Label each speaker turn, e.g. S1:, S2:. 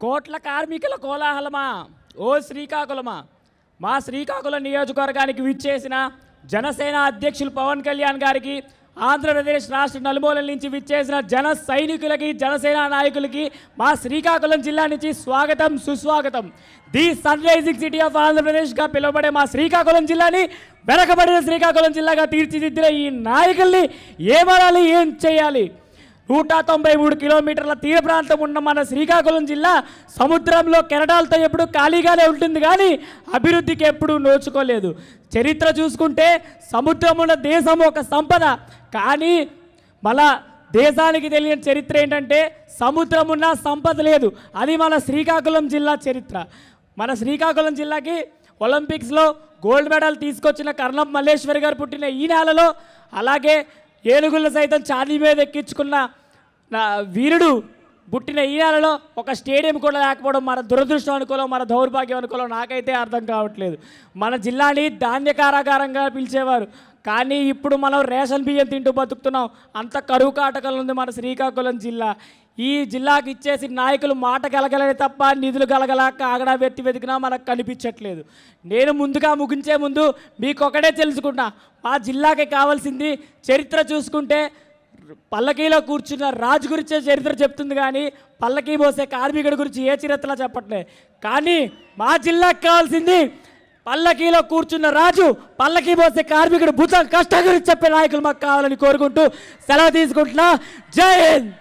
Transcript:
S1: కోట్ల కార్మికుల కోలాహలమా ఓ శ్రీకాకుళమా మా శ్రీకాకుళం నియోజకవర్గానికి విచ్చేసిన జనసేన అధ్యక్షులు పవన్ కళ్యాణ్ గారికి ఆంధ్రప్రదేశ్ రాష్ట్ర నలుమూలల నుంచి విచ్చేసిన జన సైనికులకి జనసేన నాయకులకి మా శ్రీకాకుళం జిల్లా నుంచి స్వాగతం సుస్వాగతం. The sun rising city of ఆంధ్రప్రదేశ్గా పిలువబడే మా శ్రీకాకుళం జిల్లాని వెనకబడిన శ్రీకాకుళం జిల్లాగా తీర్చిదిద్దిన ఈ నాయకుల్ని ఏమనాలి, ఏం చేయాలి? 193 కిలోమీటర్ల తీర ప్రాంతం ఉన్న మన శ్రీకాకుళం జిల్లా సముద్రంలో కెరటాలతో ఎప్పుడు ఖాళీగానే ఉంటుంది, కానీ అభివృద్ధికి ఎప్పుడూ నోచుకోలేదు. చరిత్ర చూసుకుంటే సముద్రం ఉన్న దేశం ఒక సంపద, కానీ మన దేశానికి తెలియని చరిత్ర ఏంటంటే సముద్రం ఉన్న సంపద లేదు. అది మన శ్రీకాకుళం జిల్లా చరిత్ర. మన శ్రీకాకుళం జిల్లాకి ఒలింపిక్స్లో గోల్డ్ మెడల్ తీసుకొచ్చిన కర్ణం మల్లేశ్వరి గారు పుట్టిన ఈ నెలలో, అలాగే ఏనుగులను సైతం చాలీ మీద ఎక్కించుకున్న వీరుడు పుట్టిన ఈ నెలలో ఒక స్టేడియం కూడా లేకపోవడం మన దురదృష్టం అనుకోలో, మన దౌర్భాగ్యం అనుకోలో నాకైతే అర్థం కావట్లేదు. మన జిల్లాని ధాన్య కారాగారంగా పిలిచేవారు, కానీ ఇప్పుడు మనం రేషన్ బియ్యం తింటూ బతుకుతున్నాం. అంత కరువు కాటకలు ఉంది మన శ్రీకాకుళం జిల్లా. ఈ జిల్లాకి ఇచ్చేసి నాయకులు మాట కలగలే తప్ప నిధులు కలగలాక ఆగడా వెతికినా మనకు కనిపించట్లేదు. నేను ముందుగా ముగించే ముందు మీకు ఒకటే తెలుసుకున్నా, మా జిల్లాకి కావాల్సింది చరిత్ర చూసుకుంటే పల్లకీలో కూర్చున్న రాజు గురించే చరిత్ర చెప్తుంది, కానీ పల్లకీ మోసే కార్మికుడి గురించి ఏ చరిత్ర చెప్పట్లే. కానీ మా జిల్లాకి కావాల్సింది పల్లకీలో కూర్చున్న రాజు, పల్లకీ మోసే కార్మికుడు భుజం కష్టం గురించి చెప్పే నాయకులు మాకు కావాలని కోరుకుంటూ సెలవు తీసుకుంటున్నా. జై హింద్.